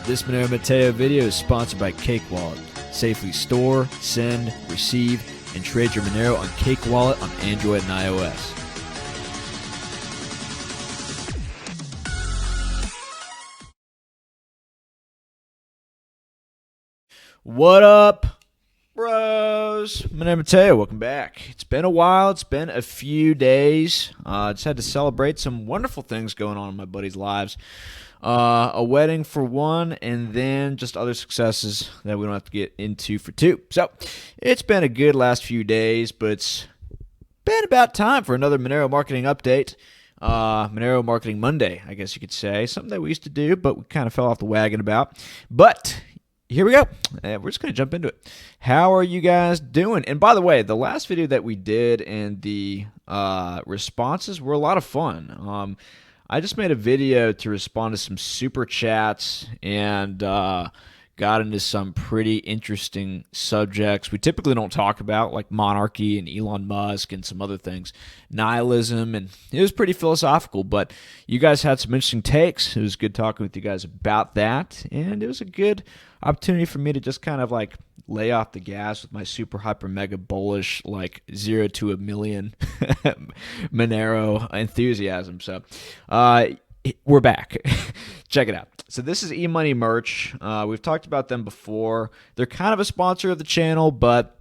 This Monero Matteo video is sponsored by Cakewall. Safely store, send, receive, and trade your Monero on Cakewall on Android and iOS. What up, bros? Monero Matteo, welcome back. It's been a while. It's been a few days. Just had to celebrate some wonderful things going on in my buddies' lives. A wedding for one, and then just other successes that we don't have to get into for two. So it's been a good last few days, but it's been about time for another Monero marketing update. Monero Marketing Monday, I guess you could say. Something that we used to do, but we kind of fell off the wagon about. But here we go. We're just going to jump into it. How are you guys doing? And by the way, the last video that we did and the responses were a lot of fun. I just made a video to respond to some super chats and got into some pretty interesting subjects we typically don't talk about, like monarchy and Elon Musk and some other things, nihilism, and it was pretty philosophical, but you guys had some interesting takes. It was good talking with you guys about that, and it was a good opportunity for me to just kind of like lay off the gas with my super hyper mega bullish like 0 to a million Monero enthusiasm. So we're back. Check it out. So this is EMoney merch. We've talked about them before. They're kind of a sponsor of the channel, but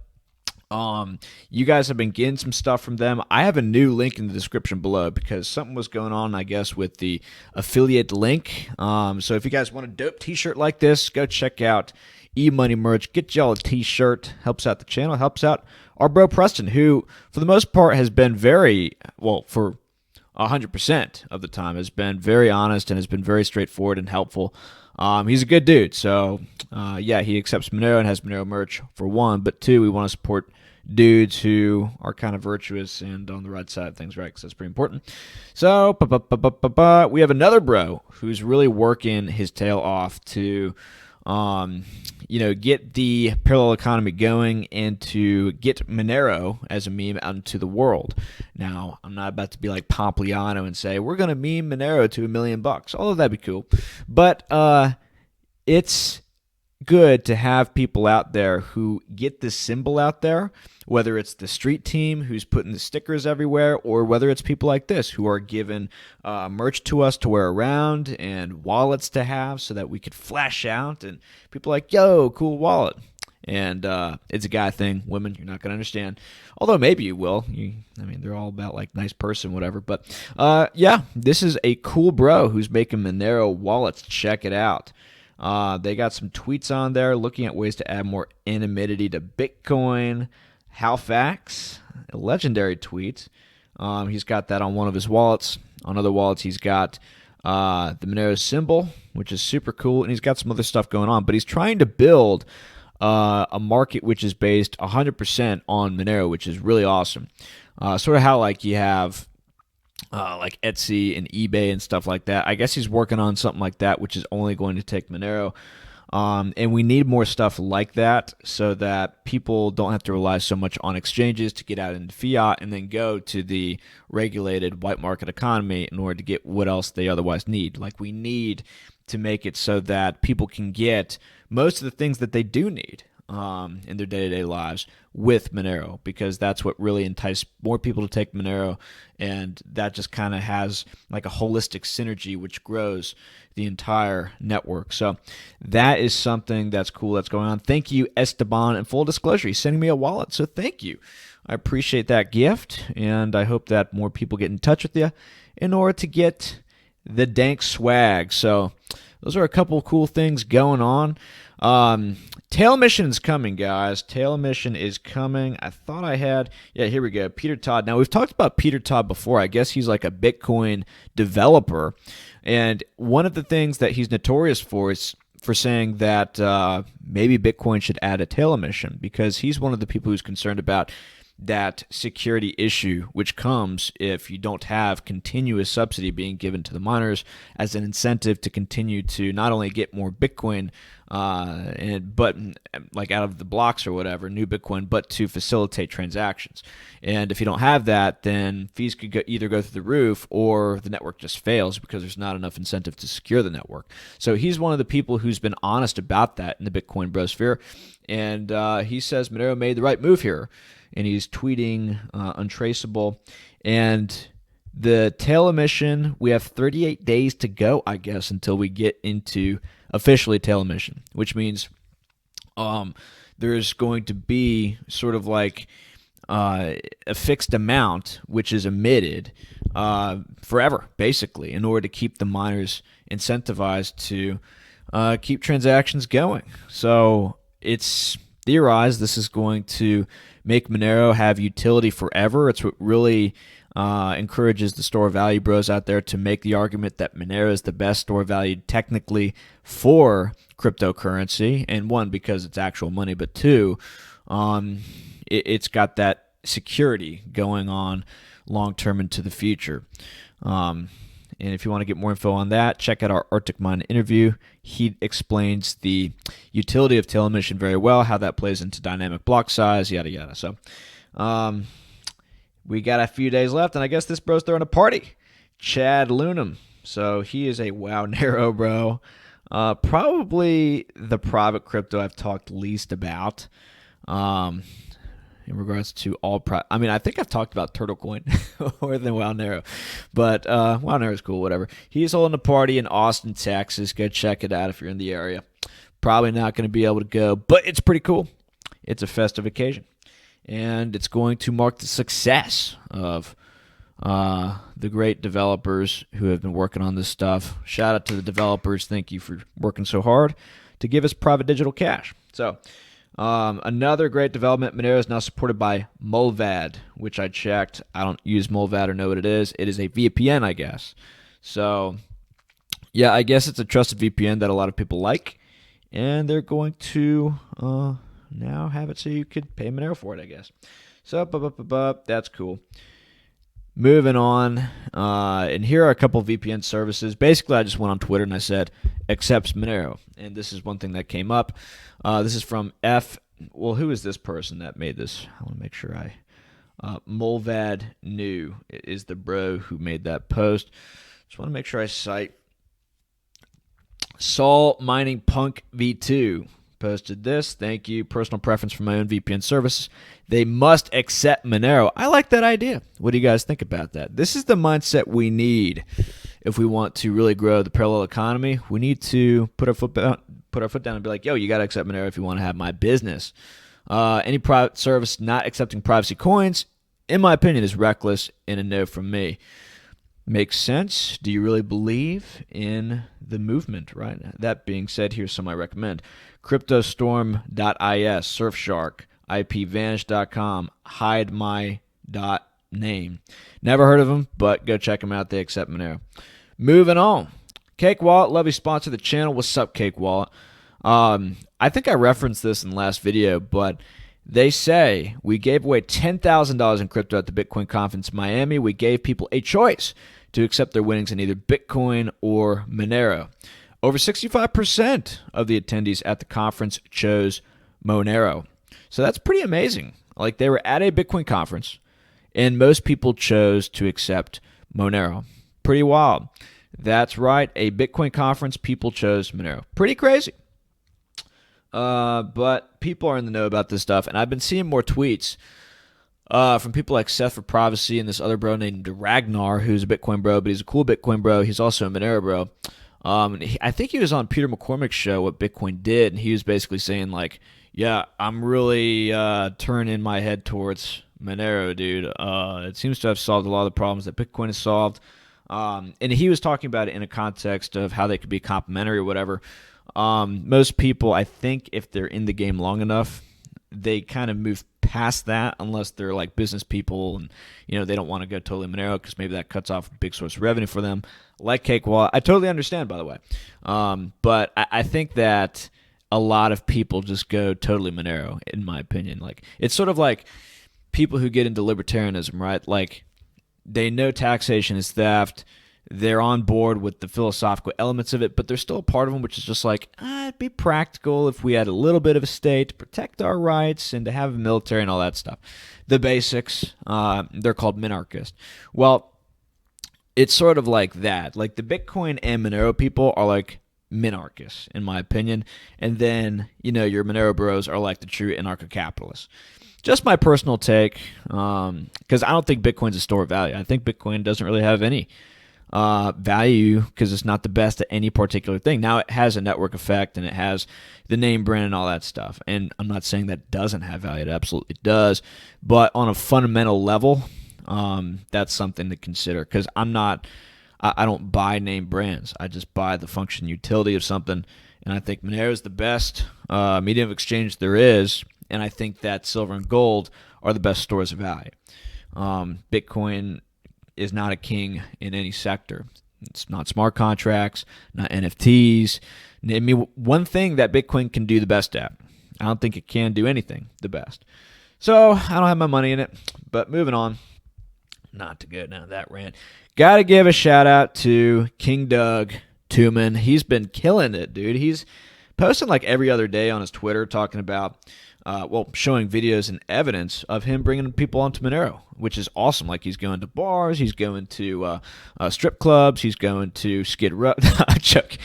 you guys have been getting some stuff from them. I have a new link in the description below because something was going on, I guess, with the affiliate link. So if you guys want a dope t-shirt like this, go check out EMoney merch. Get y'all a t-shirt. Helps out the channel. Helps out our bro Preston, who for the most part has been very, well, for 100% of the time has been very honest and has been very straightforward and helpful. He's a good dude. So yeah, he accepts Monero and has Monero merch for one, but two, we want to support dudes who are kind of virtuous and on the right side of things, right? Because that's pretty important. So we have another bro who's really working his tail off to get the parallel economy going and to get Monero as a meme out into the world. Now, I'm not about to be like Pompliano and say, we're going to meme Monero to $1 million, although that'd be cool. But it's good to have people out there who get this symbol out there, whether it's the street team who's putting the stickers everywhere, or whether it's people like this who are giving merch to us to wear around and wallets to have so that we could flash out, and people are like, yo, cool wallet. And it's a guy thing. Women, you're not going to understand. Although maybe you will. They're all about like nice person, whatever. But yeah, this is a cool bro who's making Monero wallets. Check it out. They got some tweets on there looking at ways to add more anonymity to Bitcoin. Halifax, a legendary tweet. He's got that on one of his wallets. On other wallets, he's got the Monero symbol, which is super cool, and he's got some other stuff going on. But he's trying to build a market which is based 100% on Monero, which is really awesome. Sort of how like you have like Etsy and eBay and stuff like that. I guess he's working on something like that, which is only going to take Monero. And we need more stuff like that so that people don't have to rely so much on exchanges to get out into fiat and then go to the regulated white market economy in order to get what else they otherwise need. Like we need to make it so that people can get most of the things that they do need in their day-to-day lives with Monero, because that's what really enticed more people to take Monero, and that just kind of has like a holistic synergy which grows the entire network. So that is something that's cool that's going on. Thank you, Esteban, and full disclosure, he's sending me a wallet, so thank you. I appreciate that gift, and I hope that more people get in touch with you in order to get the dank swag. So those are a couple of cool things going on. Tail mission is coming, guys. Tail mission is coming. I thought I had, yeah, here we go. Peter Todd. Now, we've talked about Peter Todd before. I guess he's like a Bitcoin developer. And one of the things that he's notorious for is for saying that maybe Bitcoin should add a tail emission, because he's one of the people who's concerned about that security issue, which comes if you don't have continuous subsidy being given to the miners as an incentive to continue to not only get more Bitcoin but like out of the blocks or whatever, new Bitcoin, but to facilitate transactions. And if you don't have that, then fees could either go through the roof or the network just fails because there's not enough incentive to secure the network. So he's one of the people who's been honest about that in the Bitcoin brosphere. And he says Monero made the right move here. And he's tweeting untraceable. And the tail emission, we have 38 days to go, I guess, until we get into officially tail emission, which means there's going to be sort of like a fixed amount which is emitted forever, basically, in order to keep the miners incentivized to keep transactions going. So it's theorized this is going to make Monero have utility forever. It's what really encourages the store value bros out there to make the argument that Monero is the best store value technically for cryptocurrency. And one, because it's actual money, but two, it's got that security going on long term into the future. And if you want to get more info on that, check out our Arctic Mine interview. He explains the utility of tail emission very well, how that plays into dynamic block size, yada yada. So we got a few days left, and I guess this bro's throwing a party. Chad Lunam. So he is a Monero bro. Probably the private crypto I've talked least about in regards to all I mean, I think I've talked about Turtlecoin more than Monero, but Monero is cool, whatever. He's holding a party in Austin, Texas. Go check it out if you're in the area. Probably not going to be able to go, but it's pretty cool. It's a festive occasion. And it's going to mark the success of the great developers who have been working on this stuff. Shout out to the developers. Thank you for working so hard to give us private digital cash. So another great development, Monero is now supported by Mullvad, which I checked. I don't use Mullvad or know what it is. It is a VPN, I guess. So, yeah, I guess it's a trusted VPN that a lot of people like. And they're going to now have it so you could pay Monero for it, I guess. So, that's cool. Moving on, and here are a couple of VPN services. Basically, I just went on Twitter and I said, accepts Monero. And this is one thing that came up. This is from who is this person that made this? I want to make sure Mullvad New is the bro who made that post. Just want to make sure I cite Sol Mining Punk V2. Posted this. Thank you. Personal preference for my own VPN service. They must accept Monero. I like that idea. What do you guys think about that? This is the mindset we need if we want to really grow the parallel economy. We need to put our foot down and be like, yo, you got to accept Monero if you want to have my business. Any private service not accepting privacy coins, in my opinion, is reckless and a no from me. Makes sense. Do you really believe in the movement, right? That being said, here's some I recommend. CryptoStorm.is, Surfshark, IPVanish.com, HideMy.name. Never heard of them, but go check them out. They accept Monero. Moving on. Cakewall, lovely sponsor of the channel. What's up, Cakewall? I think I referenced this in the last video, but they say we gave away $10,000 in crypto at the Bitcoin conference in Miami. We gave people a choice to accept their winnings in either Bitcoin or Monero. Over 65% of the attendees at the conference chose Monero. So that's pretty amazing. Like, they were at a Bitcoin conference, and most people chose to accept Monero. Pretty wild. That's right. A Bitcoin conference, people chose Monero. Pretty crazy. But people are in the know about this stuff, and I've been seeing more tweets from people like Seth for Privacy and this other bro named Ragnar, who's a Bitcoin bro, but he's a cool Bitcoin bro. He's also a Monero bro. I think he was on Peter McCormick's show, What Bitcoin Did, and he was basically saying, like, yeah, I'm really turning my head towards Monero, dude. It seems to have solved a lot of the problems that Bitcoin has solved. And he was talking about it in a context of how they could be complementary or whatever. Most people, I think, if they're in the game long enough, they kind of move past that unless they're like business people and, you know, they don't want to go totally Monero because maybe that cuts off a big source of revenue for them. Like Cakewall, I totally understand, by the way. But I think that a lot of people just go totally Monero, in my opinion. Like, it's sort of like people who get into libertarianism, right? Like, they know taxation is theft. they're on board with the philosophical elements of it, but there's still a part of them which is just like, it'd be practical if we had a little bit of a state to protect our rights and to have a military and all that stuff. The basics, they're called minarchists. Well, it's sort of like that. Like the Bitcoin and Monero people are like minarchists, in my opinion. And then, your Monero Bros are like the true anarcho-capitalists. Just my personal take, because I don't think Bitcoin's a store of value. I think Bitcoin doesn't really have any value because it's not the best at any particular thing. Now, it has a network effect and it has the name brand and all that stuff. And I'm not saying that doesn't have value. It absolutely does. But on a fundamental level, that's something to consider because I don't buy name brands. I just buy the function utility of something. And I think Monero is the best medium of exchange there is. And I think that silver and gold are the best stores of value. Bitcoin is not a king in any sector. It's not smart contracts, not NFTs. I mean, one thing that Bitcoin can do the best at. I don't think it can do anything the best. So I don't have my money in it. But moving on. Not to go down that rant. Got to give a shout out to King Doug Tooman. He's been killing it, dude. He's posting like every other day on his Twitter talking about, showing videos and evidence of him bringing people onto Monero, which is awesome. Like he's going to bars, he's going to strip clubs, he's going to Skid Row. I'm joking.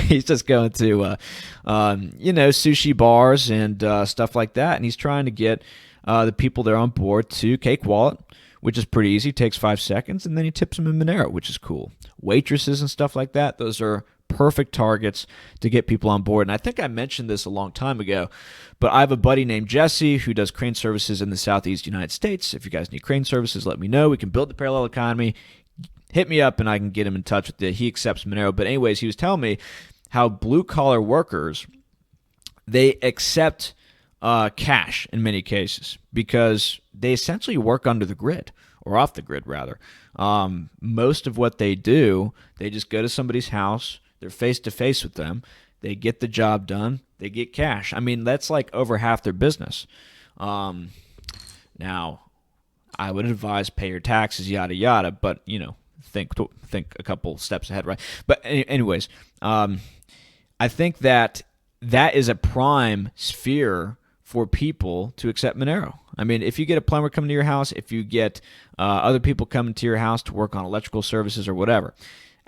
He's just going to, sushi bars and stuff like that. And he's trying to get the people there on board to Cakewall, which is pretty easy. It takes 5 seconds, and then he tips them in Monero, which is cool. Waitresses and stuff like that, those are perfect targets to get people on board. And I think I mentioned this a long time ago, but I have a buddy named Jesse who does crane services in the Southeast United States. If you guys need crane services, let me know. We can build the parallel economy. Hit me up, and I can get him in touch with you. He accepts Monero. But anyways, he was telling me how blue-collar workers, they accept cash in many cases because they essentially work under the grid or off the grid rather. Most of what they do, they just go to somebody's house, they're face to face with them, they get the job done, they get cash. I mean, that's like over half their business. Now, I would advise pay your taxes, yada yada, but think a couple steps ahead, right? But anyways, I think that is a prime sphere for people to accept Monero. I mean, if you get a plumber coming to your house, if you get other people coming to your house to work on electrical services or whatever,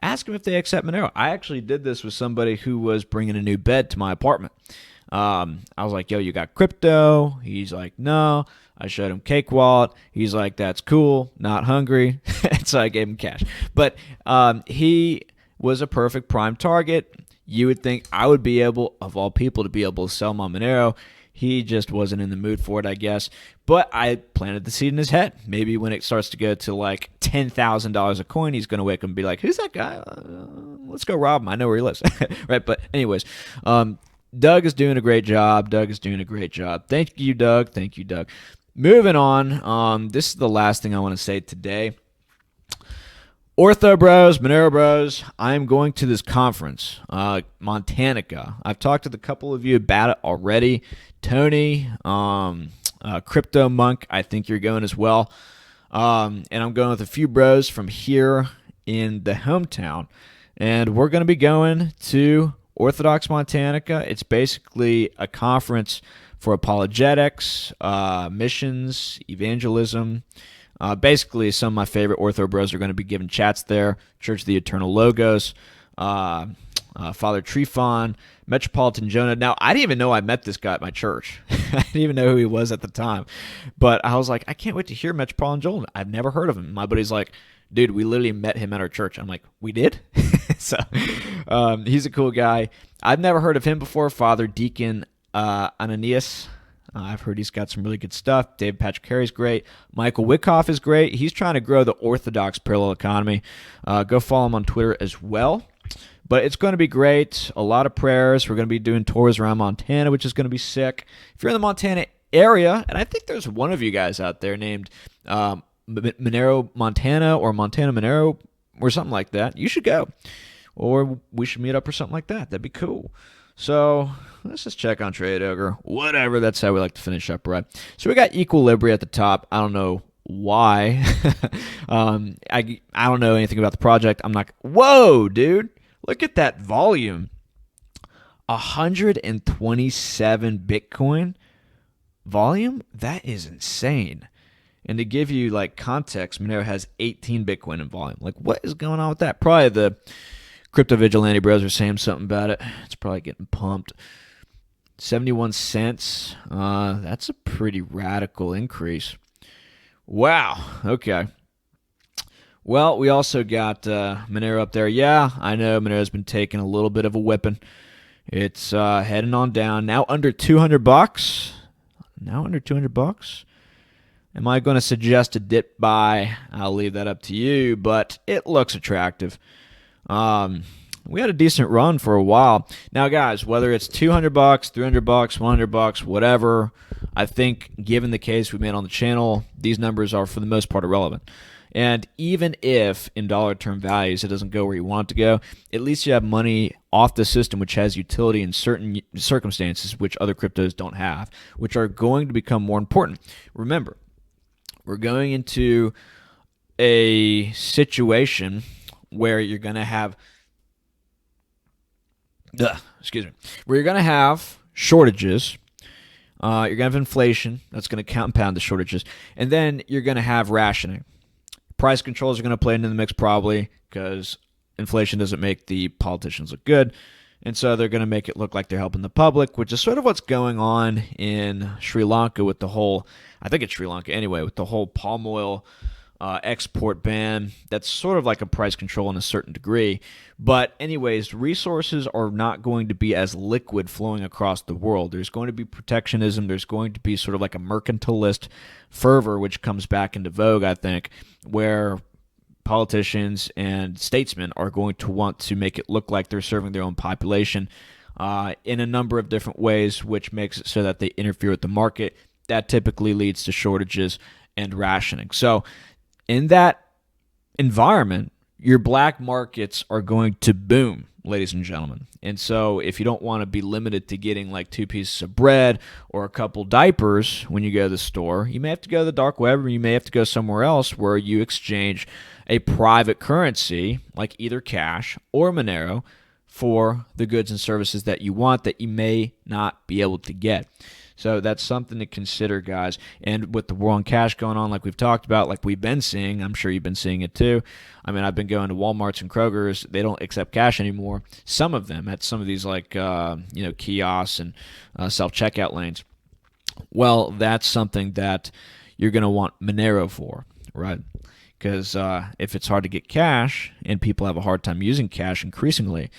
ask them if they accept Monero. I actually did this with somebody who was bringing a new bed to my apartment. I was like, yo, you got crypto? He's like, no. I showed him Cakewall. He's like, that's cool, not hungry. So I gave him cash. But he was a perfect prime target. You would think I would be able, of all people, to be able to sell my Monero. He just wasn't in the mood for it, I guess. But I planted the seed in his head. Maybe when it starts to go to like $10,000 a coin, he's going to wake up and be like, who's that guy? Let's go rob him. I know where he lives. Right? But anyways, Doug is doing a great job. Thank you, Doug. Moving on. This is the last thing I want to say today. Orthobros, Monero Bros, I'm going to this conference, Montanica. I've talked to a couple of you about it already. Tony, Crypto Monk, I think you're going as well. And I'm going with a few bros from here in the hometown. And we're going to be going to Orthodox Montanica. It's basically a conference for apologetics, missions, evangelism. Basically, some of my favorite Ortho Bros are going to be giving chats there. Church of the Eternal Logos, Father Trifon, Metropolitan Jonah. Now, I didn't even know I met this guy at my church. I didn't even know who he was at the time. But I was like, I can't wait to hear Metropolitan Jonah. I've never heard of him. My buddy's like, dude, we literally met him at our church. I'm like, we did? So he's a cool guy. I've never heard of him before. Father Deacon Ananias. I've heard he's got some really good stuff. David Patrick Harry's great. Michael Wyckoff is great. He's trying to grow the Orthodox parallel economy. Go follow him on Twitter as well. But it's going to be great. A lot of prayers. We're going to be doing tours around Montana, which is going to be sick. If you're in the Montana area, and I think there's one of you guys out there named Monero Montana or Montana Monero or something like that, you should go. Or we should meet up or something like that. That'd be cool. So let's just check on Trade Ogre. Whatever, that's how we like to finish up, right? So we got Equilibria at the top. I don't know why. I don't know anything about the project. I'm not. Whoa, dude! Look at that volume. 127 Bitcoin volume. That is insane. And to give you like context, Monero has 18 Bitcoin in volume. Like, what is going on with that? Probably the crypto vigilante bros are saying something about it. It's probably getting pumped. 71 cents. That's a pretty radical increase. Wow. Okay. Well, we also got Monero up there. Yeah, I know Monero's been taking a little bit of a whipping. It's heading on down. Now under $200. Now under $200. Am I going to suggest a dip buy? I'll leave that up to you, but it looks attractive. We had a decent run for a while. Now, guys, whether it's $200, $300, $100, whatever, I think given the case we made on the channel, these numbers are for the most part irrelevant. And even if in dollar term values it doesn't go where you want it to go, at least you have money off the system which has utility in certain circumstances which other cryptos don't have, which are going to become more important. Remember, we're going into a situation where you're going to have where you're going to have shortages. You're going to have inflation that's going to compound the shortages, and then you're going to have rationing. Price controls are going to play into the mix probably because inflation doesn't make the politicians look good. And so they're going to make it look like they're helping the public, which is sort of what's going on in Sri Lanka with the whole, I think it's Sri Lanka anyway, with the whole palm oil export ban. That's sort of like a price control in a certain degree. But anyways, resources are not going to be as liquid flowing across the world. There's going to be protectionism. There's going to be sort of like a mercantilist fervor, which comes back into vogue, I think, where politicians and statesmen are going to want to make it look like they're serving their own population in a number of different ways, which makes it so that they interfere with the market. That typically leads to shortages and rationing. So in that environment, your black markets are going to boom, ladies and gentlemen. And so if you don't want to be limited to getting like 2 pieces of bread or a couple diapers when you go to the store, you may have to go to the dark web, or you may have to go somewhere else where you exchange a private currency like either cash or Monero for the goods and services that you want that you may not be able to get. So that's something to consider, guys. And with the war on cash going on, like we've talked about, like we've been seeing, I'm sure you've been seeing it too. I mean, I've been going to Walmarts and Kroger's. They don't accept cash anymore. Some of them at some of these like kiosks and self-checkout lanes. Well, that's something that you're going to want Monero for, right? Because if it's hard to get cash and people have a hard time using cash increasingly,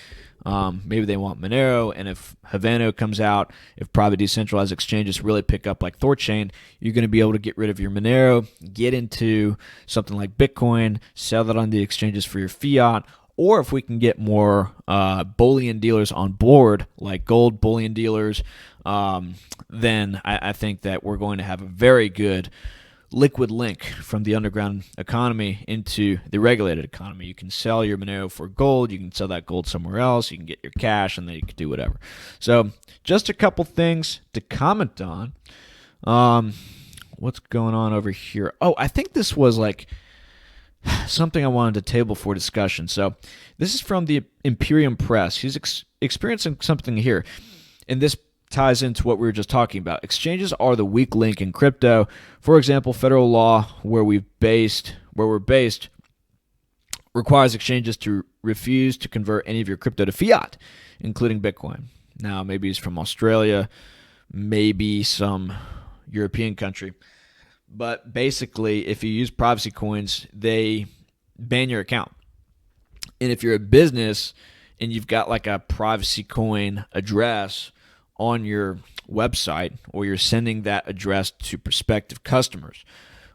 maybe they want Monero. And if Havana comes out, if private decentralized exchanges really pick up like Thorchain, you're going to be able to get rid of your Monero, get into something like Bitcoin, sell that on the exchanges for your fiat. Or if we can get more bullion dealers on board, like gold bullion dealers, then I think that we're going to have a very good liquid link from the underground economy into the regulated economy. You can sell your Monero for gold. You can sell that gold somewhere else. You can get your cash, and then you can do whatever. So just a couple things to comment on. What's going on over here? Oh, I think this was like something I wanted to table for discussion. So this is from the Imperium Press. He's experiencing something here, and this ties into what we were just talking about. Exchanges are the weak link in crypto. For example, federal law where we're based requires exchanges to refuse to convert any of your crypto to fiat, including Bitcoin. Now, maybe he's from Australia, maybe some European country. But basically, if you use privacy coins, they ban your account. And if you're a business and you've got like a privacy coin address on your website, or you're sending that address to prospective customers,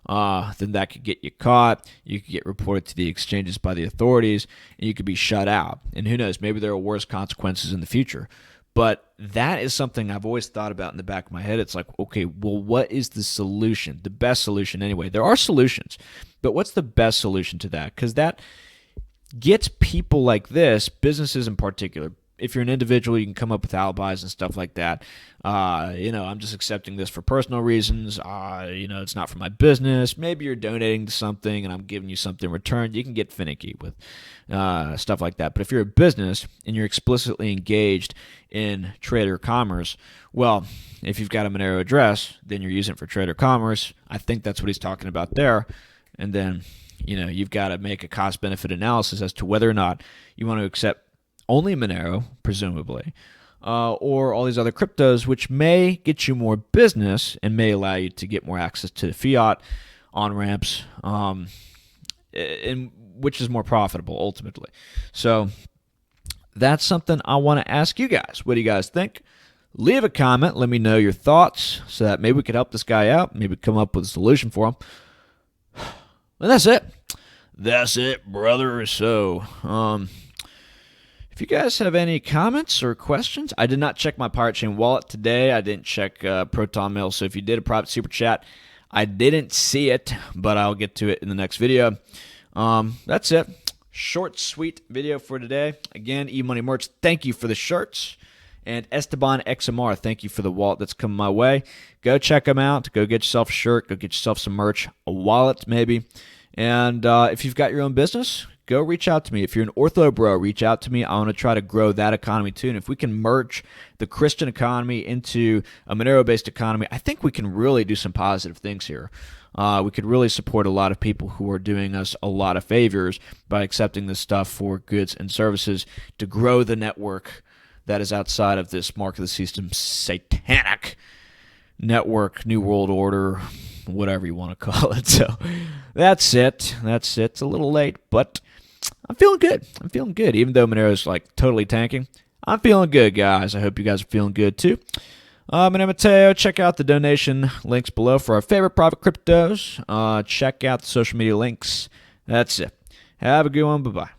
then that could get you caught. You could get reported to the exchanges by the authorities, and you could be shut out. And who knows, maybe there are worse consequences in the future. But that is something I've always thought about in the back of my head. It's like, okay, well, what is the solution? The best solution anyway. There are solutions, but what's the best solution to that? Because that gets people like this, businesses in particular, if you're an individual, you can come up with alibis and stuff like that. I'm just accepting this for personal reasons. It's not for my business. Maybe you're donating to something and I'm giving you something in return. You can get finicky with stuff like that. But if you're a business and you're explicitly engaged in trade or commerce, well, if you've got a Monero address, then you're using it for trade or commerce. I think that's what he's talking about there. And then, you've got to make a cost-benefit analysis as to whether or not you want to accept only Monero, presumably, or all these other cryptos, which may get you more business and may allow you to get more access to the fiat on-ramps, and which is more profitable ultimately. So that's something I want to ask you guys. What do you guys think? Leave a comment. Let me know your thoughts so that maybe we could help this guy out, maybe come up with a solution for him. And that's it. That's it, brother. So, if you guys have any comments or questions, I did not check my Pirate Chain wallet today. I didn't check Proton Mail. So if you did a private super chat, I didn't see it, but I'll get to it in the next video. That's it. Short, sweet video for today. Again, EMoney merch, thank you for the shirts. And Esteban XMR, thank you for the wallet that's coming my way. Go check them out. Go get yourself a shirt. Go get yourself some merch, a wallet maybe. And if you've got your own business, go reach out to me. If you're an Orthobro, reach out to me. I want to try to grow that economy too. And if we can merge the Christian economy into a Monero-based economy, I think we can really do some positive things here. We could really support a lot of people who are doing us a lot of favors by accepting this stuff for goods and services to grow the network that is outside of this mark of the system satanic network, New World Order, whatever you want to call it. So that's it. That's it. It's a little late, but I'm feeling good. I'm feeling good. Even though Monero's like totally tanking, I'm feeling good, guys. I hope you guys are feeling good too. Monero Matteo, check out the donation links below for our favorite private cryptos. Check out the social media links. That's it. Have a good one. Bye-bye.